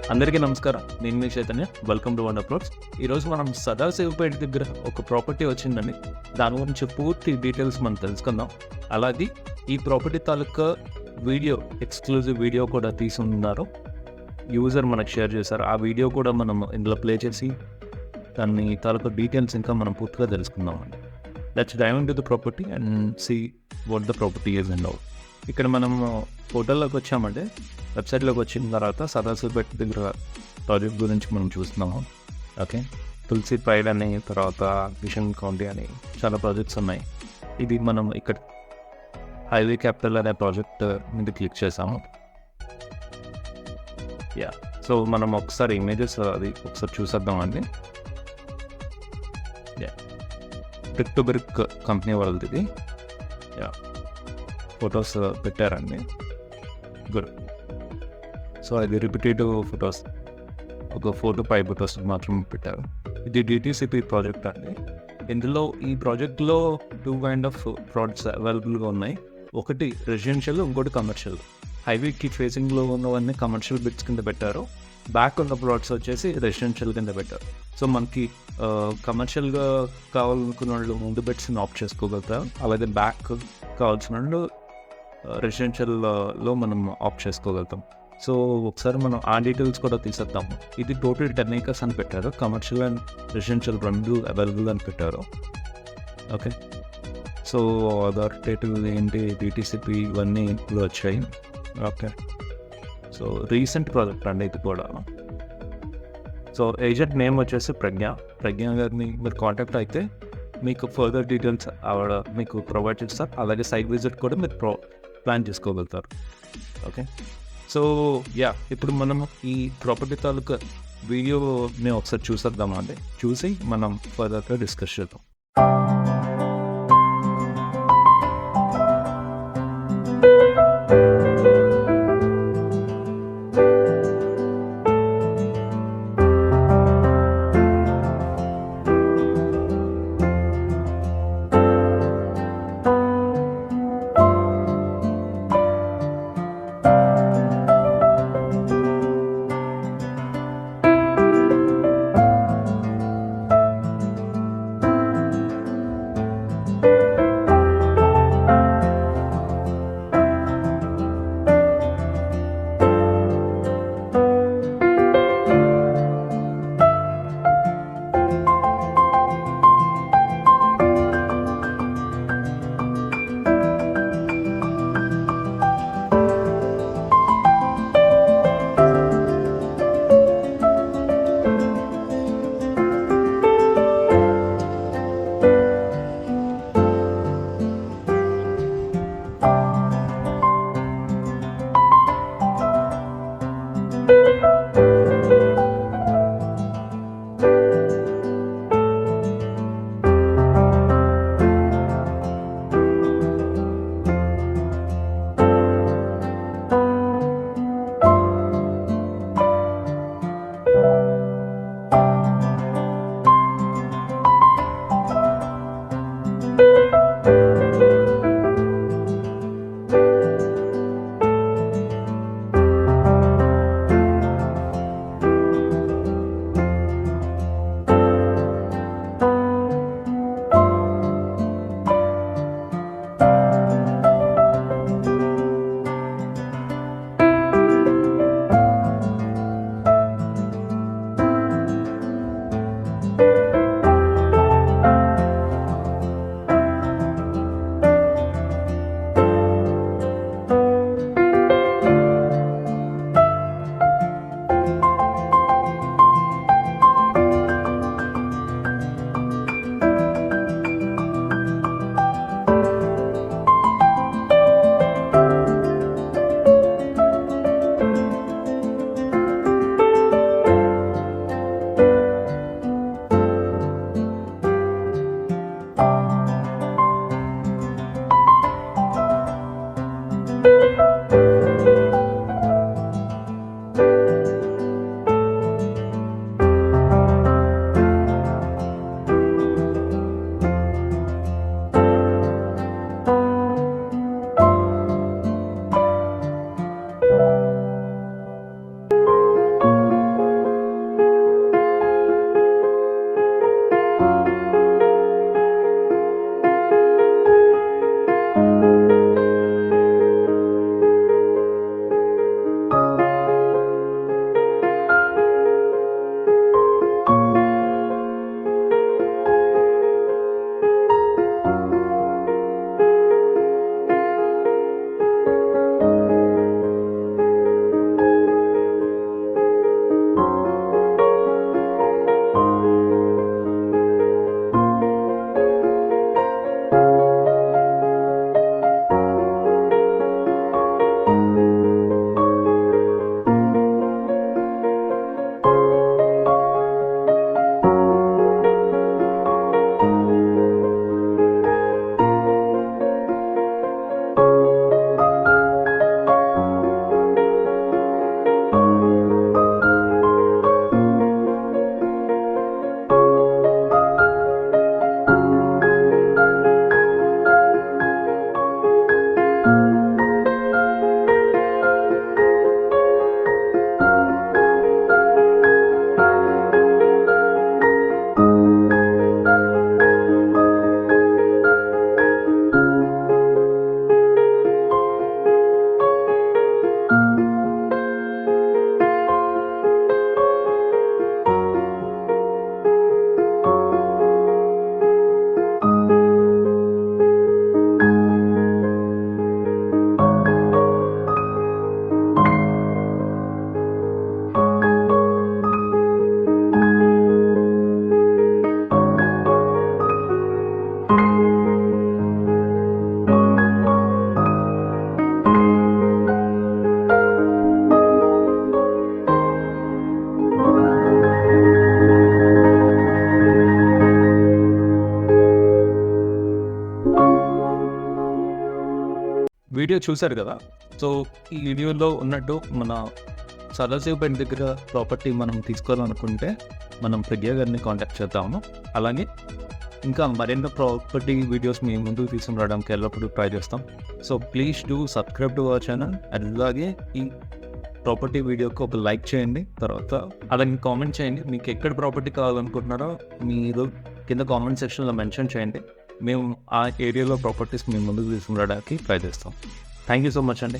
అందరికీ నమస్కారం. నేను మీ Chaitanya. Welcome to wonder plots. ఈరోజు మనం సదాశివపేట దగ్గర ఒక ప్రాపర్టీ వచ్చిందండి. దాని గురించి పూర్తి డీటెయిల్స్ మనం తెలుసుకుందాం. అలాగే ఈ ప్రాపర్టీ తాలూకా ఎక్స్క్లూజివ్ వీడియో కూడా తీసుకున్నారు. యూజర్ మనకు షేర్ చేశారు. ఆ వీడియో కూడా మనం ఇందులో ప్లే చేసి దాన్ని తాలూకా డీటెయిల్స్ ఇంకా మనం పూర్తిగా తెలుసుకుందాం అండి. Let's dive into the property and see what the property is and all. ఇక్కడ మనం హోటల్లోకి వచ్చామంటే వెబ్సైట్లోకి వచ్చిన తర్వాత సదాశివపేట దగ్గర ప్రాజెక్ట్ గురించి మనం చూస్తున్నాము. ఓకే, తులసి ప్రైడ్ అని, తర్వాత విషన్ కౌంటీ అని చాలా ప్రాజెక్ట్స్ ఉన్నాయి. ఇది మనం ఇక్కడ హైవే క్యాపిటల్ అనే ప్రాజెక్ట్ మీద క్లిక్ చేసాము. సో మనం ఒకసారి ఇమేజెస్ అది ఒకసారి చూసేద్దామండి. బ్రిక్ టు బ్రిక్ కంపెనీ వాళ్ళది ఇది. ఫొటోస్ పెట్టారండి. గుడ్. సో అది రిపిటేటివ్ ఫొటోస్, ఒక 4 to 5 ఫొటోస్ మాత్రమే పెట్టారు. ఇది డిటిసిపి ప్రాజెక్ట్ అండి. ఇందులో ఈ ప్రాజెక్ట్లో 2 kind of ప్లాట్స్ అవైలబుల్గా ఉన్నాయి. ఒకటి రెసిడెన్షియల్, ఇంకోటి కమర్షియల్. హైవేకి ఫేసింగ్లో ఉన్నవన్నీ కమర్షియల్ బిట్స్ కింద పెట్టారు. బ్యాక్ ఉన్న ప్లాట్స్ వచ్చేసి రెసిడెన్షియల్ కింద పెట్టారు. సో మనకి కమర్షియల్గా కావాలనుకున్న వాళ్ళు ముందు బిట్స్ని ఆప్ట్ చేసుకోగలుగుతారు. అలాగే బ్యాక్ కావాల్సిన వాళ్ళు రెసిడెన్షియల్లో మనం ఆప్ట్ చేసుకోగలుగుతాం. సో ఒకసారి మనం ఆ డీటెయిల్స్ కూడా తీసేద్దాము. ఇది టోటల్ 10 acres అని పెట్టారు. కమర్షియల్ అండ్ రెసిడెన్షియల్ రెండు అవైలబుల్ అని పెట్టారు. ఓకే, సో అథారిటేటివ్ ఏంటి, డిటిసిపి ఇవన్నీ ఇందులో వచ్చాయి. ఓకే, సో రీసెంట్ ప్రాజెక్ట్ అండి ఇది కూడా. సో ఏజెంట్ నేమ్ వచ్చేసి ప్రజ్ఞ గారిని మీరు కాంటాక్ట్ అయితే మీకు ఫర్దర్ డీటెయిల్స్ ఆవిడ మీకు ప్రొవైడ్ చేస్తారు. అలాగే సైట్ విజిట్ కూడా మీరు ప్లాన్ చేసుకోగలుగుతారు. ఓకే, సో ఇప్పుడు మనం ఈ ప్రాపర్టీ తాలూకా వీడియోని ఒకసారి చూసేద్దామా అండి. చూసి మనం ఫర్దర్గా డిస్కస్ చేద్దాం. వీడియో చూశారు కదా. సో ఈ వీడియోలో ఉన్నట్టు మన సదాశివపేట దగ్గర ప్రాపర్టీ మనం తీసుకోవాలనుకుంటే మనం ప్రజ్ఞ గారిని కాంటాక్ట్ చేద్దాము. అలాగే ఇంకా మరెన్నో ప్రాపర్టీ వీడియోస్ మీ ముందుకు తీసుకురావడానికి ఎల్లప్పుడూ ట్రై చేస్తాం. So please do subscribe to our channel. అలాగే ఈ ప్రాపర్టీ వీడియోకి ఒక లైక్ చేయండి, తర్వాత అలాగే కామెంట్ చేయండి. మీకు ఎక్కడ ప్రాపర్టీ కావాలనుకుంటున్నారో మీరు కింద కామెంట్ సెక్షన్లో మెన్షన్ చేయండి. మేము ఆ ఏరియాలో ప్రాపర్టీస్ మీ ముందుకు తీసుకురావడానికి ట్రై చేస్తాం. థ్యాంక్ యూ సో మచ్ అండి.